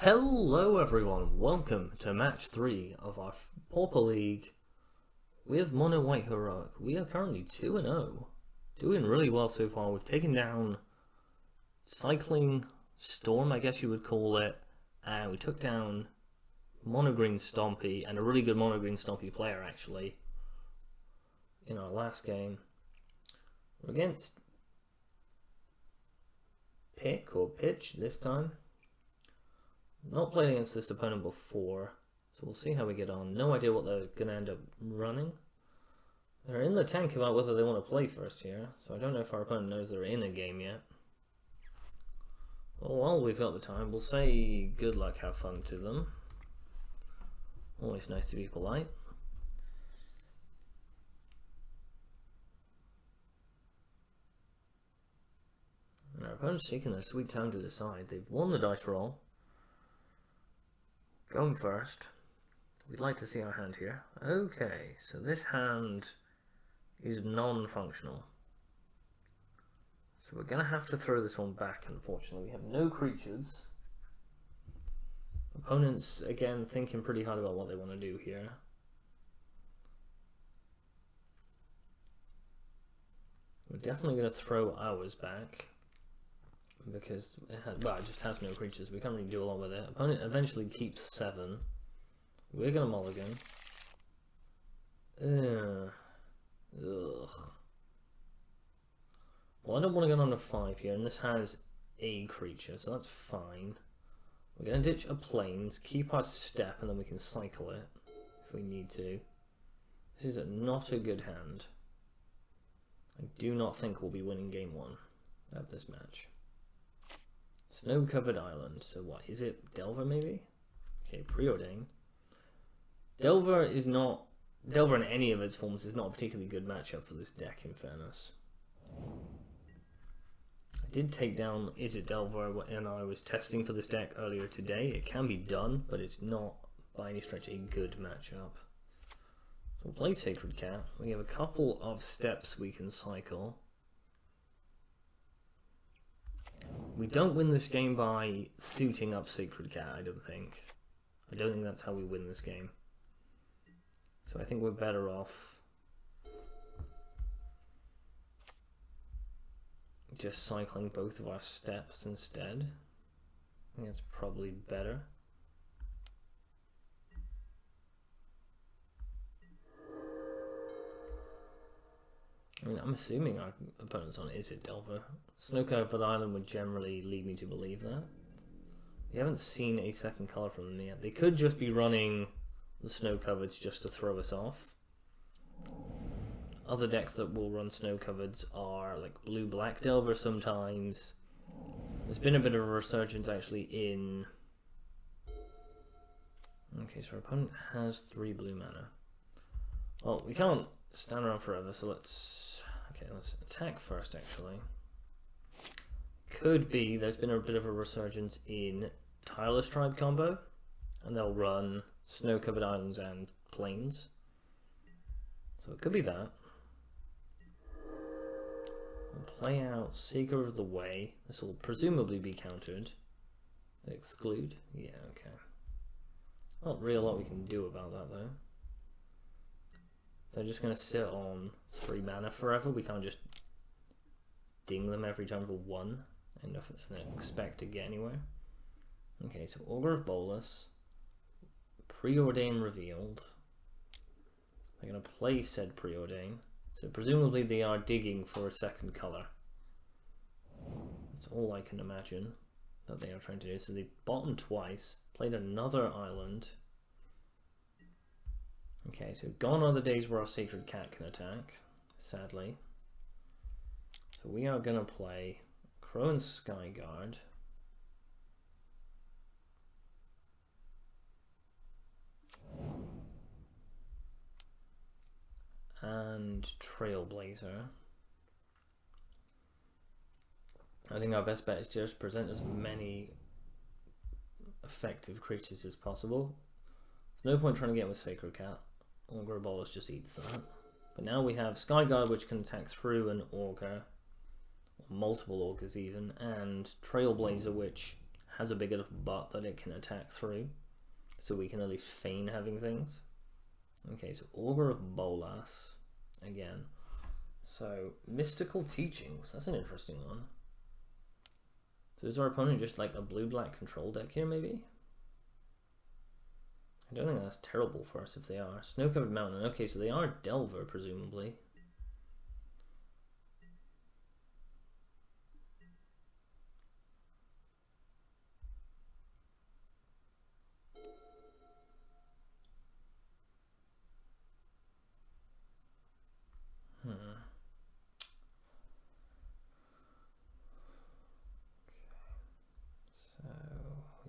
Hello everyone, welcome to match 3 of our Pauper League with Mono White Heroic. We are currently 2-0, doing really well so far. We've taken down Cycling Storm, I guess you would call it, and we took down Mono Green Stompy, and a really good Mono Green Stompy player actually, in our last game. We're against Pick or Pitch this time. Not played against this opponent before, so we'll see how we get on. No idea what they're going to end up running. They're in the tank about whether they want to play first here, so I don't know if our opponent knows they're in a game yet. Well, while we've got the time, we'll say good luck, have fun to them. Always nice to be polite. And our opponent's taking their sweet time to decide. They've won the dice roll. Going first. We'd like to see our hand here. Okay, so this hand is non-functional. So we're going to have to throw this one back, unfortunately. We have no creatures. Opponents, again, thinking pretty hard about what they want to do here. We're definitely going to throw ours back, because it just has no creatures. We can't really do a lot with it. Opponent eventually keeps 7. We're gonna mulligan. Ugh. Well, I don't want to go on to 5 here, and this has a creature, so that's fine. We're gonna ditch a plains, keep our step, and then we can cycle it if we need to. This is not a good hand. I do not think we'll be winning game 1 of this match. Snow-covered island. So what is it? Delver maybe? Okay, preordained. Delver is not. Delver in any of its forms is not a particularly good matchup for this deck, in fairness. I did take down Is It Delver when I was testing for this deck earlier today. It can be done, but it's not by any stretch a good matchup. So we'll play Sacred Cat. We have a couple of steps we can cycle. We don't win this game by suiting up Sacred Cat, I don't think. I don't think that's how we win this game. So I think we're better off just cycling both of our steps instead. I think that's probably better. I mean, I'm assuming our opponent's on Is It Delver. Snow-covered island would generally lead me to believe that. We haven't seen a second colour from them yet. They could just be running the snow-covereds just to throw us off. Other decks that will run snow-covereds are like blue-black Delver sometimes. There's been a bit of a resurgence actually in... Okay, so our opponent has 3 blue mana. Well, we can't stand around forever, so let's attack first actually. Could be there's been a bit of a resurgence in Tireless Tribe combo, and they'll run snow-covered islands and plains. So it could be that. We'll play out Seeker of the Way. This will presumably be countered. Exclude? Yeah, okay. Not really a lot we can do about that though. They're just going to sit on 3 mana forever. We can't just ding them every turn for 1 and expect to get anywhere. Okay, so Augur of Bolas, Preordain revealed. They're going to play said Preordain. So presumably they are digging for a second colour. That's all I can imagine that they are trying to do. So they bottomed twice, played another island. Okay, so gone are the days where our Sacred Cat can attack, sadly. So we are going to play Crow and Skyguard. And Trailblazer. I think our best bet is just present as many effective creatures as possible. There's no point trying to get with Sacred Cat. Augur of Bolas just eats that. But now we have Skyguard, which can attack through an Augur, or multiple Augurs even, and Trailblazer, which has a big enough butt that it can attack through, so we can at least feign having things. Okay, so Augur of Bolas again. So mystical teachings, that's an interesting one. So is our opponent just like a blue-black control deck here, maybe? I don't think that's terrible for us if they are. Snow-covered mountain. Okay, so they are Delver, presumably.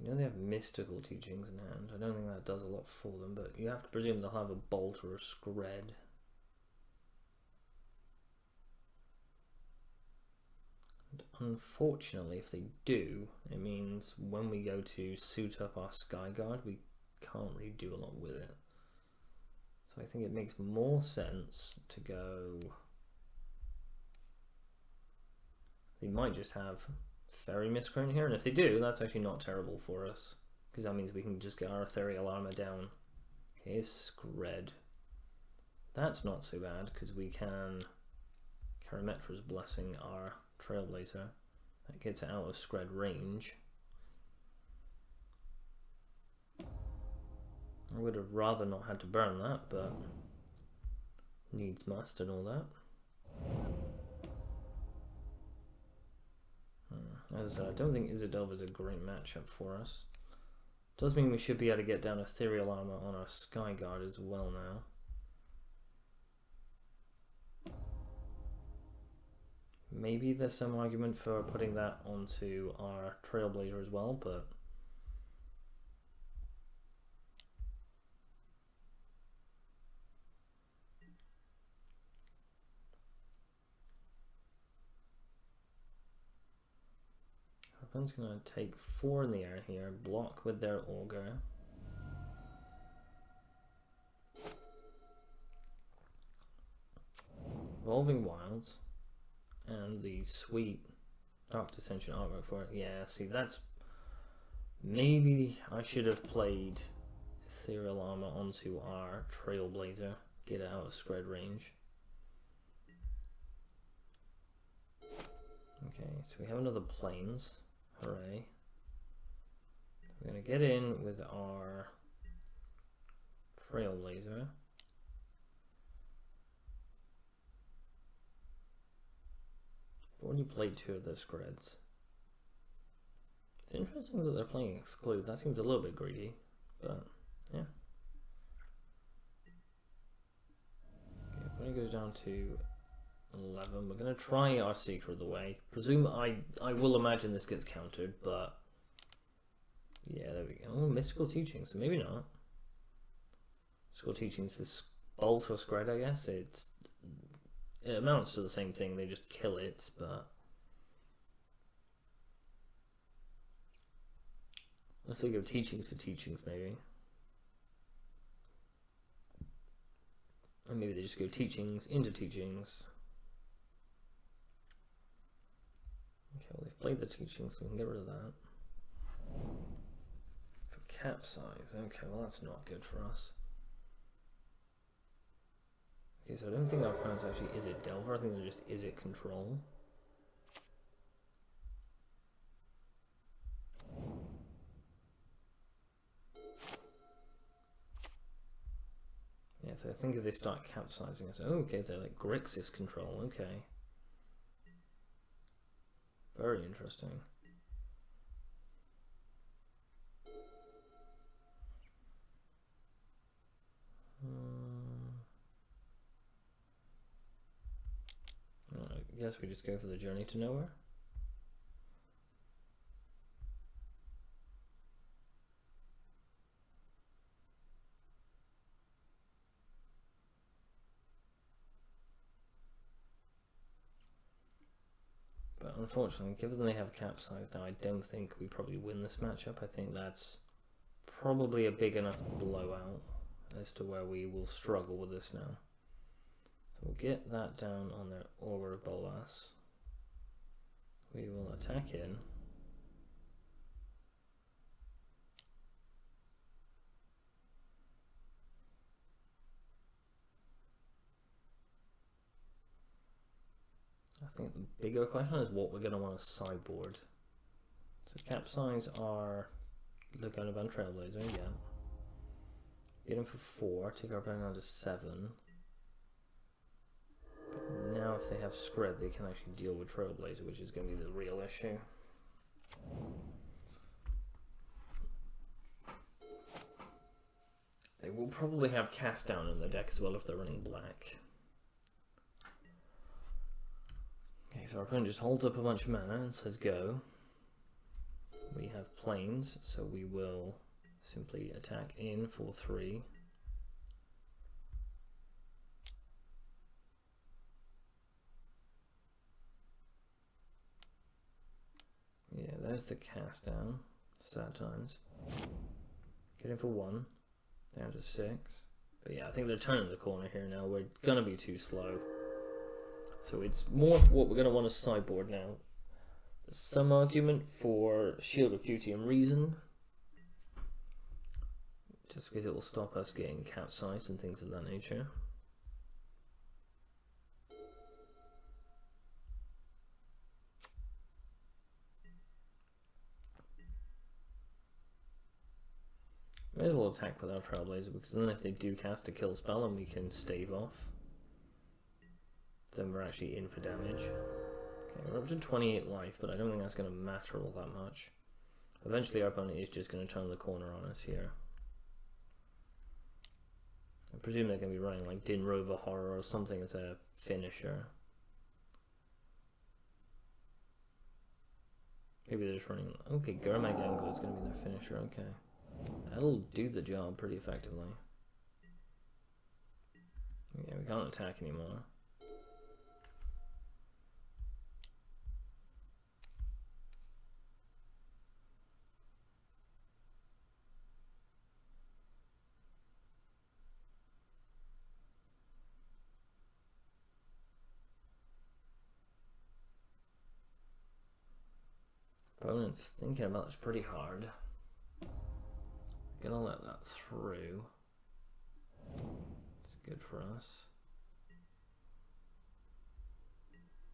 You know they have mystical teachings in hand. I don't think that does a lot for them, but you have to presume they'll have a bolt or a scred. And unfortunately, if they do, it means when we go to suit up our Skyguard, we can't really do a lot with it. So I think it makes more sense to go... They might just have Fairy Miscreant here, and if they do, that's actually not terrible for us, because that means we can just get our Ethereal Armor down. Okay, Scred. That's not so bad, because we can Karametra's Blessing our Trailblazer. That gets it out of Scred range. I would have rather not had to burn that, but needs must and all that. As I said, I don't think Izzet is a great matchup for us. Does mean we should be able to get down Ethereal Armor on our Skyguard as well now. Maybe there's some argument for putting that onto our Trailblazer as well, but Opponent's going to take 4 in the air here, block with their Augur. Evolving Wilds, and the sweet Dark Dissension artwork for it. Yeah, see, that's... Maybe I should have played Ethereal Armor onto our Trailblazer, get it out of Scred range. Okay, so we have another Plains. Hooray. We're going to get in with our Trailblazer. I've already played 2 of the Screds. It's interesting that they're playing Exclude. That seems a little bit greedy, but yeah. Okay, opponent goes down to 11. We're going to try our Seeker of the Way. Presume I will imagine this gets countered, but yeah, there we go. Oh, Mystical Teachings, so maybe not. Mystical Teachings is Bolt or Scred, I guess. It amounts to the same thing, they just kill it, but let's say go Teachings for Teachings, maybe. Or maybe they just go Teachings into Teachings. Okay, well they've played the Teachings, so we can get rid of that. For Capsize, okay, well that's not good for us. Okay, so I don't think our opponent's actually Izzet Delver, I think they're just Izzet Control. Yeah, so I think if they start capsizing us, oh, okay, they're like Grixis Control, okay. Very interesting. I guess we just go for the Journey to Nowhere. But unfortunately, given they have Capsize now, I don't think we probably win this matchup. I think that's probably a big enough blowout as to where we will struggle with this now. So we'll get that down on their Augur of Bolas. We will attack in. I think the bigger question is what we're going to want to sideboard. So capsize our Lookout Event Trailblazer, yeah. Get him for 4, take our opponent down to 7. But now if they have Scred, they can actually deal with Trailblazer, which is going to be the real issue. They will probably have Cast Down in the deck as well if they're running black. Okay, so our opponent just holds up a bunch of mana and says go. We have planes, so we will simply attack in for 3. Yeah, there's the Cast Down. Sad times. Get in for 1. Down to 6. But yeah, I think they're turning the corner here now. We're going to be too slow. So it's more what we're going to want to sideboard now. There's some argument for Shield of Duty and Reason. Just because it will stop us getting capsized and things of that nature. May as well attack with our Trailblazer, because then if they do cast a kill spell and we can stave off, then we're actually in for damage. Okay, we're up to 28 life, but I don't think that's going to matter all that much. Eventually our opponent is just going to turn the corner on us here. I presume they're going to be running like Din Rover Horror or something as a finisher. Maybe they're just running... Okay, Gurmag Angler is going to be their finisher, okay. That'll do the job pretty effectively. Yeah, we can't attack anymore. Opponent's thinking about this pretty hard. Gonna let that through. It's good for us.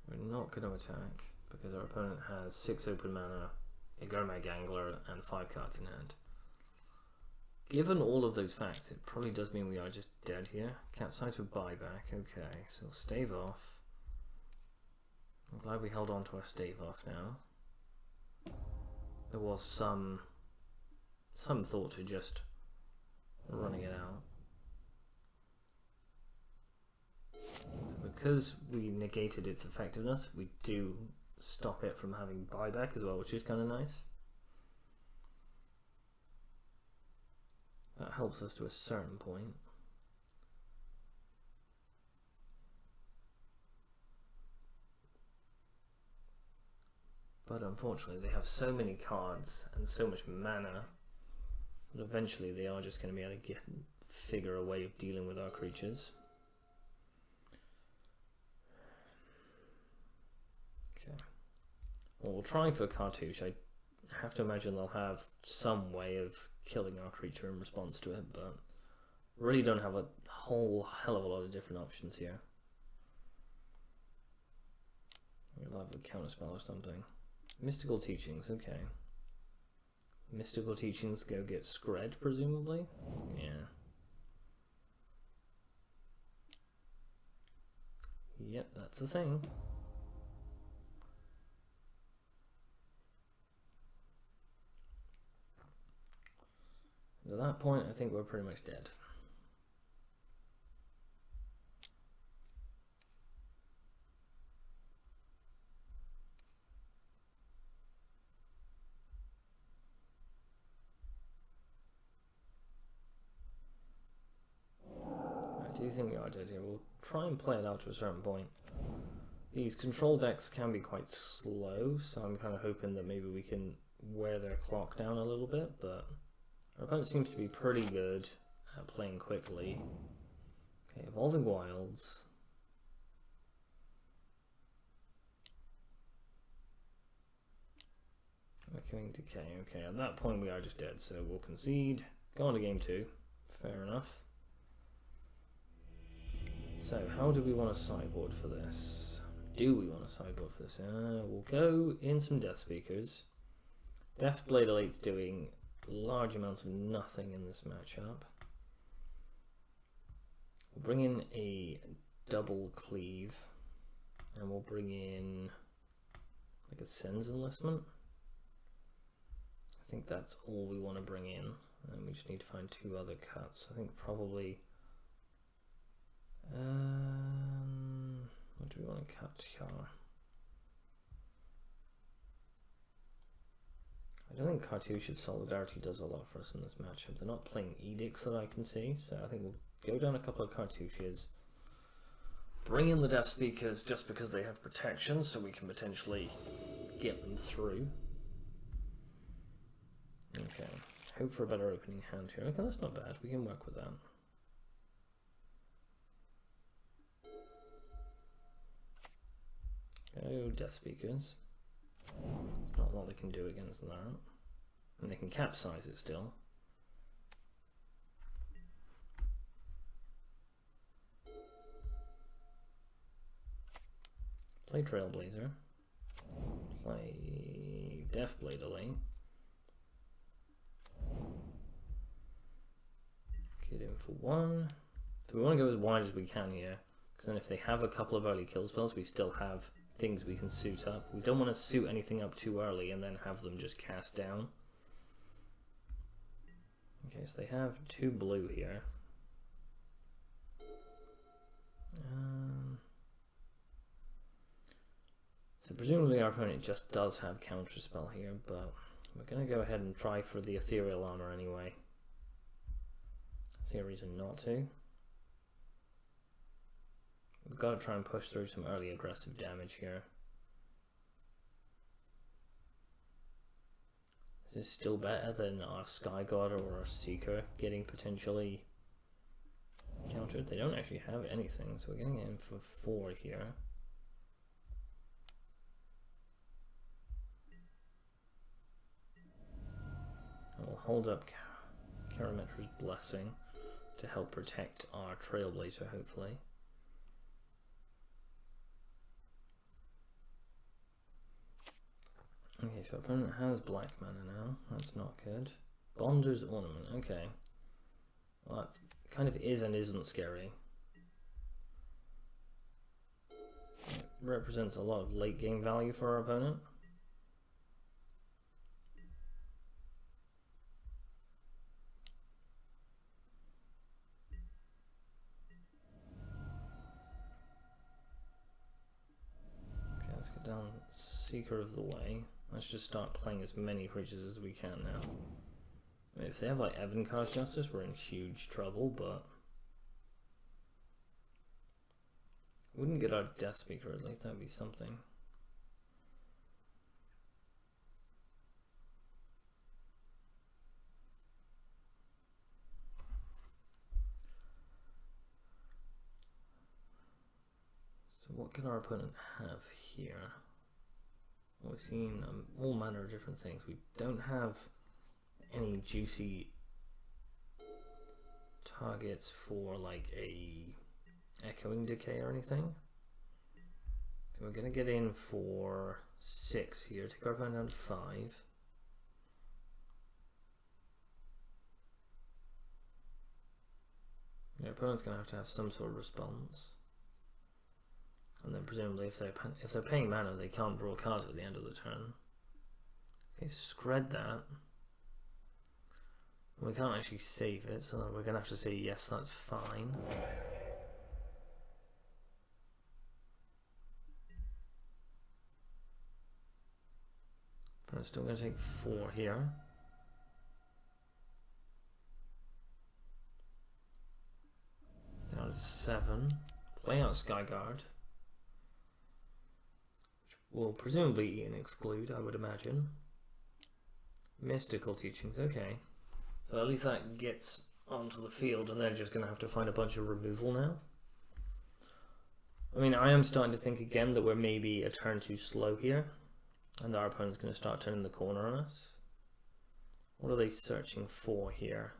We're not going to attack because our opponent has 6 open mana, a Gurmag Angler, and 5 cards in hand. Given all of those facts, it probably does mean we are just dead here. Capsize with buyback. Okay, so stave off. I'm glad we held on to our stave off now. There was some thought to just running it out. So because we negated its effectiveness, we do stop it from having buyback as well, which is kind of nice. That helps us to a certain point. But unfortunately they have so many cards and so much mana that eventually they are just going to be able to figure a way of dealing with our creatures. Okay. Well, we'll try for Cartouche. I have to imagine they'll have some way of killing our creature in response to it, but really don't have a whole hell of a lot of different options here. We'll have a counterspell or something. Mystical Teachings, okay. Mystical Teachings go get Scred, presumably? Yeah. Yep, that's a thing. And at that point, I think we're pretty much dead. I do think we are dead here. We'll try and play it out to a certain point. These control decks can be quite slow, so I'm kind of hoping that maybe we can wear their clock down a little bit, but our opponent seems to be pretty good at playing quickly. Okay, Evolving Wilds. Echoing Decay. Okay, at that point we are just dead, so we'll concede. Go on to game 2. Fair enough. So, how do we want to sideboard for this? do we want to sideboard for this? We'll go in some Death Speakers. Death Blade Elate's doing large amounts of nothing in this matchup. We'll bring in a double cleave, and we'll bring in like a Sen's Enlistment. I think that's all we want to bring in, and we just need to find 2 other cuts. I think probably what do we want to cut here? I don't think Cartouche of Solidarity does a lot for us in this matchup. They're not playing Edicts that I can see, so I think we'll go down a couple of Cartouches, bring in the Death Speakers just because they have protection, so we can potentially get them through. Okay, hope for a better opening hand here. Okay, that's not bad. We can work with that. Go Death Speakers. There's not a lot they can do against that. And they can capsize it still. Play Trailblazer. Play Deathblade Elate. Get in for 1. So we want to go as wide as we can here, because then if they have a couple of early kill spells, we still have things we can suit up. We don't want to suit anything up too early and then have them just cast down. Okay, so they have 2 blue here. So presumably our opponent just does have Counterspell here, but we're going to go ahead and try for the Ethereal Armor anyway. See a reason not to. We've got to try and push through some early aggressive damage here. Is this still better than our Sky God or our Seeker getting potentially countered? They don't actually have anything, so we're getting in for 4 here. And we'll hold up Karametra's Blessing to help protect our Trailblazer, hopefully. Okay, so opponent has black mana now. That's not good. Bonder's Ornament. Okay. Well, that kind of is and isn't scary. It represents a lot of late game value for our opponent. Okay, let's get down Seeker of the Way. Let's just start playing as many creatures as we can now. I mean, if they have like Evankar's Justice, we're in huge trouble, but wouldn't get our Death Speaker at least, that'd be something. So what can our opponent have here? We've seen all manner of different things. We don't have any juicy targets for like a Echoing Decay or anything. So we're going to get in for 6 here, take our opponent down to 5. Your opponent's going to have some sort of response. And then presumably if they're paying mana, they can't draw cards at the end of the turn. Okay, scred that. We can't actually save it, so we're going to have to say yes, that's fine. But I'm still going to take 4 here. Down to 7. Play out Skyguard. Will presumably eat and exclude, I would imagine. Mystical Teachings, okay. So at least that gets onto the field, and they're just going to have to find a bunch of removal now. I mean, I am starting to think again that we're maybe a turn too slow here, and our opponent's going to start turning the corner on us. What are they searching for here?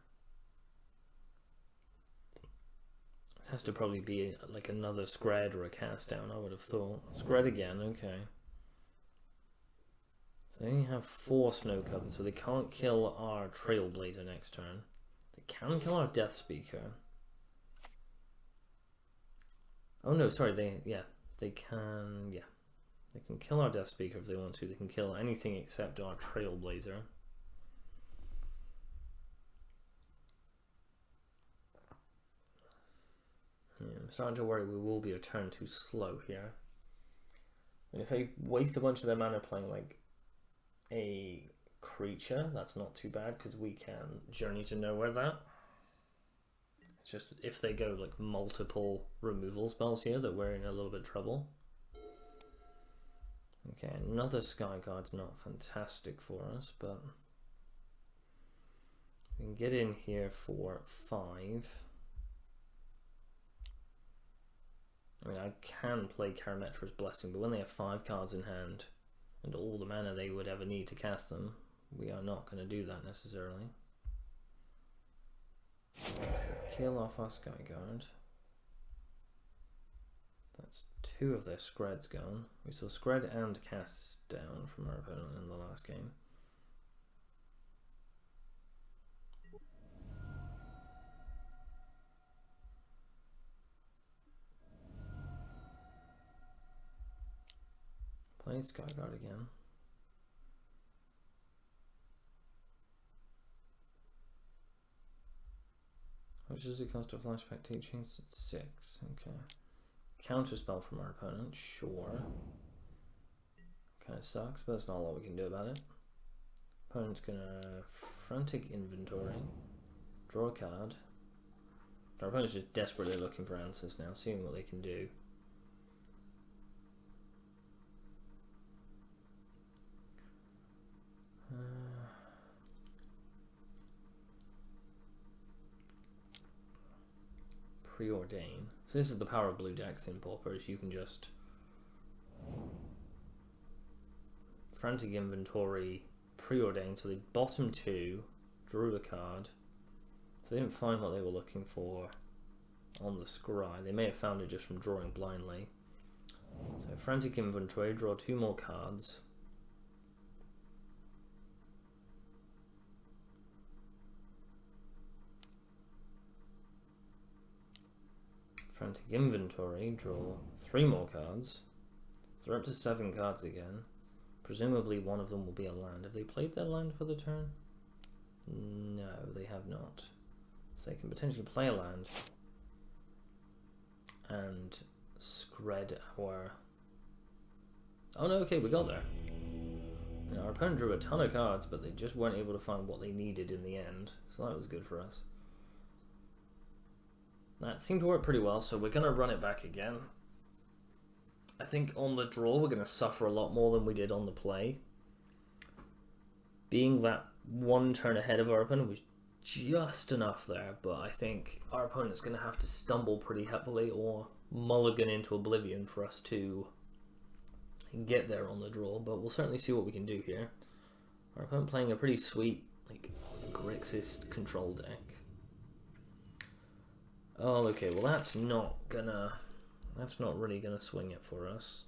Has to probably be like another Scred or a cast down, I would have thought. Scred again, okay. So they only have 4 snow covered, so they can't kill our Trailblazer next turn. They can kill our Death Speaker. Oh no, sorry, they can, yeah. They can kill our Death Speaker if they want to. They can kill anything except our Trailblazer. Yeah, I'm starting to worry we will be a turn too slow here. And if they waste a bunch of their mana playing like a creature, that's not too bad because we can Journey to Nowhere that. It's just if they go like multiple removal spells here that we're in a little bit of trouble. Okay, another Skyguard's not fantastic for us, but we can get in here for 5. I mean, I can play Karametra's Blessing, but when they have 5 cards in hand and all the mana they would ever need to cast them, we are not going to do that necessarily. So kill off our Skyguard. That's 2 of their Screds gone. We saw Scred and casts down from our opponent in the last game. Play Skyguard again. How much does it cost to flashback teachings? It's 6, okay. Counter spell from our opponent, sure. Kind of sucks, but that's not a lot we can do about it. Opponent's gonna Frantic Inventory, draw a card. Our opponent's just desperately looking for answers now, seeing what they can do. Preordain. So this is the power of blue decks in Pauper, is you can just Frantic Inventory, Preordain, so they bottom 2, drew a card. So they didn't find what they were looking for on the scry. They may have found it just from drawing blindly. So Frantic Inventory, draw 2 more cards. Frantic Inventory, draw 3 more cards. So we're up to 7 cards again. Presumably one of them will be a land. Have they played their land for the turn? No, they have not. So they can potentially play a land and Scred our... Oh no, okay, we got there. You know, our opponent drew a ton of cards, but they just weren't able to find what they needed in the end. So that was good for us. That seemed to work pretty well, so we're going to run it back again. I think on the draw we're going to suffer a lot more than we did on the play. Being that 1 turn ahead of our opponent was just enough there, but I think our opponent's going to have to stumble pretty heavily or mulligan into oblivion for us to get there on the draw, but we'll certainly see what we can do here. Our opponent playing a pretty sweet like Grixis Control deck. Oh, okay, well that's not really gonna swing it for us.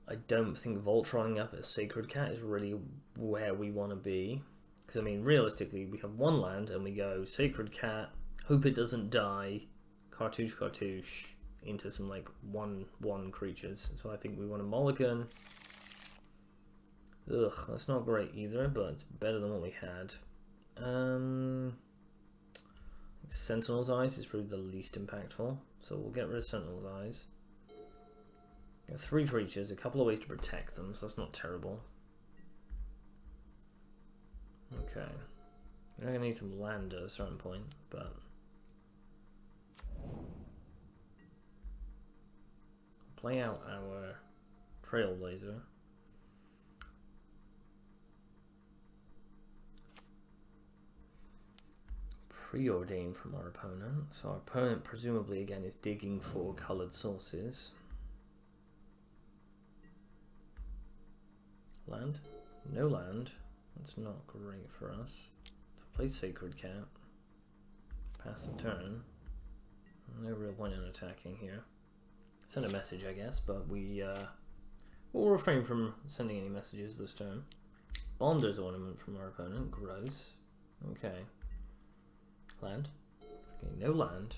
I don't think Voltroning up a Sacred Cat is really where we want to be. Because, I mean, realistically, we have 1 land and we go Sacred Cat, hope it doesn't die, cartouche, into some, like, 1/1 creatures. So I think we want a mulligan. Ugh, that's not great either, but it's better than what we had. Sentinel's Eyes is probably the least impactful, so we'll get rid of Sentinel's Eyes. We have 3 creatures, a couple of ways to protect them, so that's not terrible. Okay. We're going to need some land at a certain point, but... play out our Trailblazer. Preordain from our opponent. So our opponent presumably again is digging for coloured sources. Land? No land. That's not great for us. So play Sacred Cat. Pass the turn. No real point in attacking here. Send a message, I guess, but we'll refrain from sending any messages this turn. Bonder's Ornament from our opponent. Gross. Okay. Land. Okay, no land.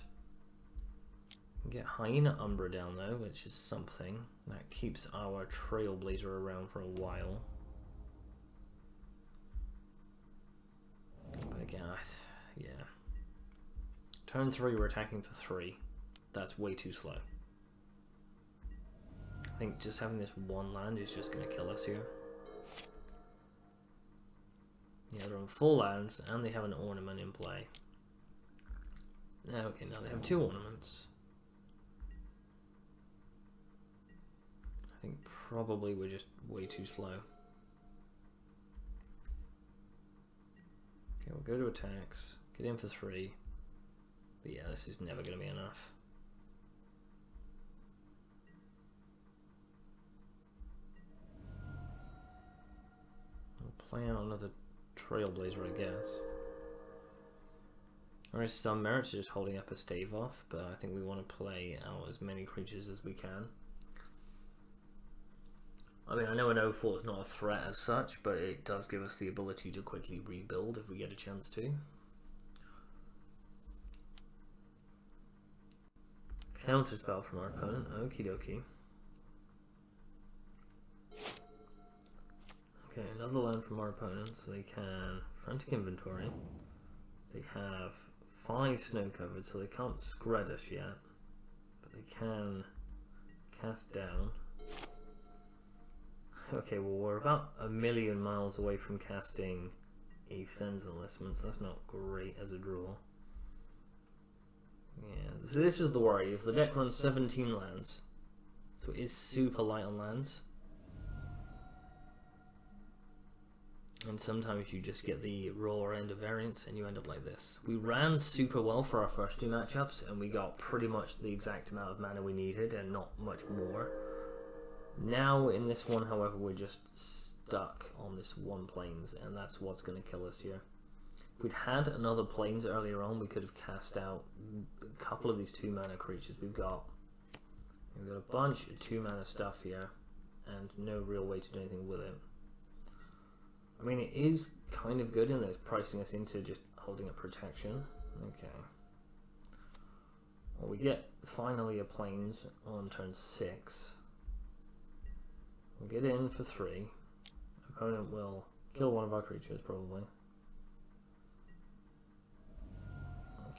Get Hyena Umbra down though, which is something. That keeps our Trailblazer around for a while. But again, yeah. Turn 3, we're attacking for 3. That's way too slow. I think just having this one land is just going to kill us here. Yeah, they're on 4 lands, and they have an ornament in play. Okay, now they have 2 ornaments. I think probably we're just way too slow. Okay, we'll go to attacks, get in for 3. But yeah, this is never going to be enough. We'll play out another Trailblazer, I guess. There is some merit to just holding up a stave off, but I think we want to play out as many creatures as we can. I mean, I know an 0-4 is not a threat as such, but it does give us the ability to quickly rebuild if we get a chance to. Counter spell from our opponent, okie dokie. Okay, another land from our opponent, so they can Frantic Inventory. They have 5 snow covered, so they can't scred us yet, but they can cast down. Okay, well we're about 1,000,000 miles away from casting a Sen's Enlistment, so that's not great as a draw. Yeah, so this is the worry, is the deck runs 17 lands, so it is super light on lands. And sometimes you just get the raw end of variance and you end up like this. We ran super well for our first 2 matchups and we got pretty much the exact amount of mana we needed and not much more. Now in this one, however, we're just stuck on this one plains, and that's what's going to kill us here. If we'd had another plains earlier on, we could have cast out a couple of these 2 mana creatures we've got. We've got a bunch of 2 mana stuff here and no real way to do anything with it. I mean, it is kind of good in that it's pricing us into just holding a protection. Okay. Well, we get finally a plains on turn 6. We'll get in for 3. Opponent will kill one of our creatures, probably.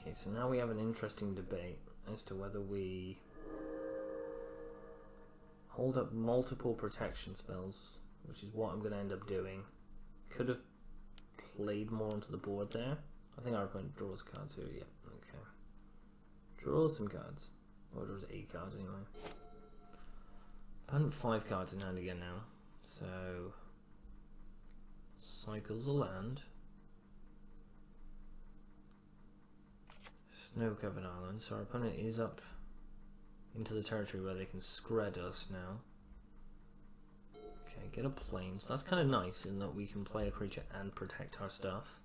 Okay, so now we have an interesting debate as to whether we hold up multiple protection spells, which is what I'm going to end up doing. Could have played more onto the board there. I think our opponent draws cards here. Yeah, okay. Draws some cards. Or draws 8 cards anyway. Opponent 5 cards in hand again now. So cycles a land. Snow covered island. So our opponent is up into the territory where they can scred us now. Okay, get a plane. So that's kind of nice in that we can play a creature and protect our stuff.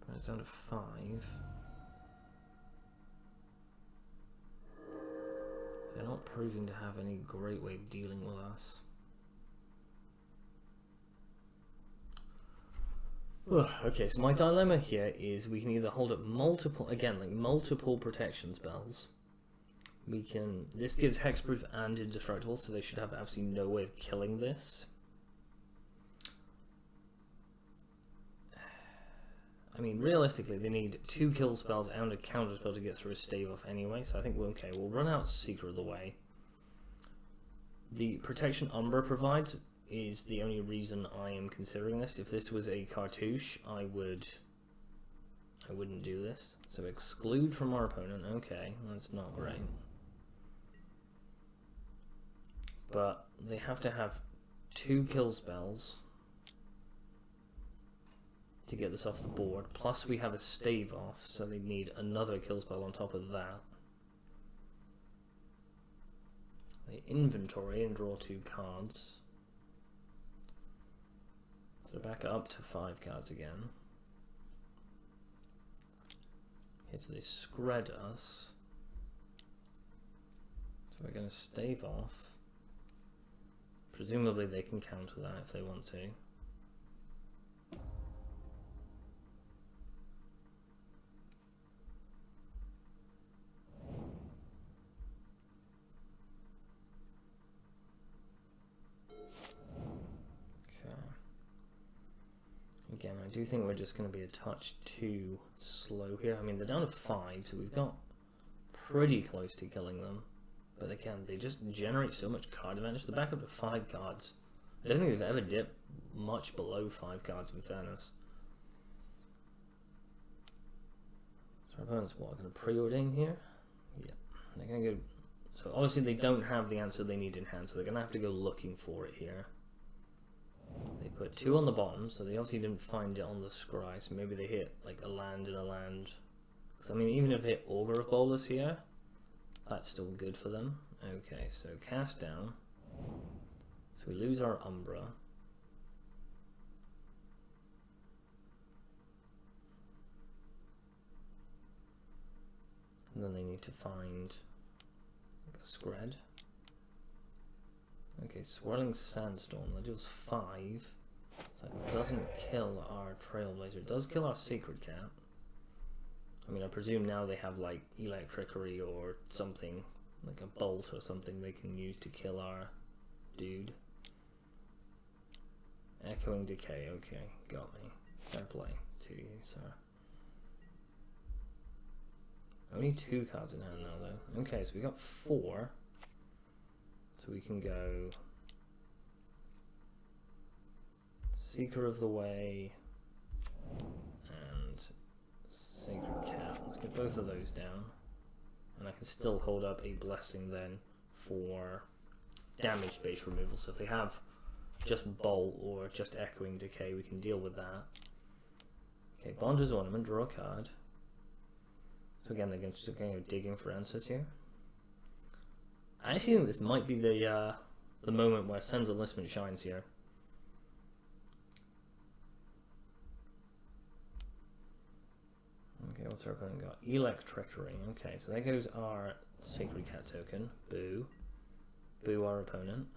But it's down to 5. They're not proving to have any great way of dealing with us. Okay, so my dilemma here is we can either hold up multiple, again, like multiple protection spells. We can, this gives hexproof and indestructible, so they should have absolutely no way of killing this. I mean, realistically, they need 2 kill spells and a counter spell to get through a stave off anyway, so I think we're okay. We'll run out Seeker of the Way. The protection Umbra provides is the only reason I am considering this. If this was a cartouche, I wouldn't do this. So exclude from our opponent, okay, that's not great. But they have to have 2 kill spells to get this off the board, plus we have a stave off, so they need another kill spell on top of that. They inventory and draw 2 cards. So back up to 5 cards again. Okay, so they scred us. So we're going to stave off. Presumably they can counter that if they want to. Again, I do think we're just going to be a touch too slow here. I mean, they're down to 5, so we've got pretty close to killing them. But they just generate so much card advantage. They're back up to 5 cards. I don't think they've ever dipped much below 5 cards in fairness. So our opponents, what, going to preordain here? Yeah, they're going to go... So obviously they don't have the answer they need in hand, so they're going to have to go looking for it here. They put 2 on the bottom, so they obviously didn't find it on the scry, so maybe they hit like a land and a land. Because I mean, even if they hit Augur of Bolas here, that's still good for them. Okay, so cast down. So we lose our Umbra. And then they need to find like a Scred. Okay, Swirling Sandstorm, that deals 5. So it doesn't kill our Trailblazer, it does kill our Sacred Cat. I mean, I presume now they have like Electrickery or something, like a bolt or something they can use to kill our dude. Echoing Decay, okay, got me. Fair play to you, sir. Only 2 cards in hand now though. Okay, so we got 4. So we can go Seeker of the Way and Sacred Cat. Let's get both of those down. And I can still hold up a Blessing then for damage based removal. So if they have just Bolt or just Echoing Decay, we can deal with that. Okay, Bonder's Ornament, draw a card. So again, they're just going to go digging for answers here. I actually think this might be the moment where Sen's Enlistment shines here. Okay, what's our opponent got? Electrickery. Okay, so there goes our Sacred Cat token. Boo. Boo our opponent.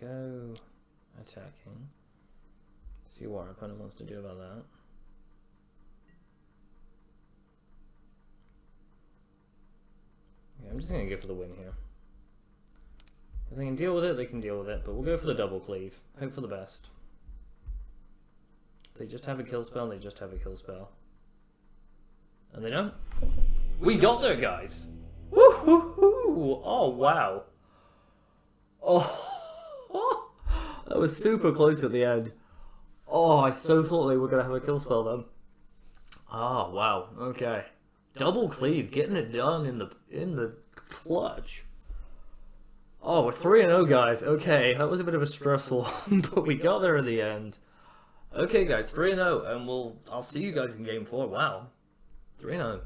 Go attacking. See what our opponent wants to do about that. Yeah, I'm just going to go for the win here. If they can deal with it, they can deal with it, but we'll go for the double cleave. Hope for the best. If they just have a kill spell, they just have a kill spell. And they don't. We got there, guys! Woohoo! Oh, wow. Oh. That was super close at the end. Oh, I so thought they were going to have a kill spell then. Oh, wow. Okay. Double cleave, getting it done in the clutch. Oh, we're 3-0, guys. Okay, that was a bit of a stressful one, but we got there in the end. Okay, guys, 3-0, and I'll see you guys in game 4. Wow. 3-0.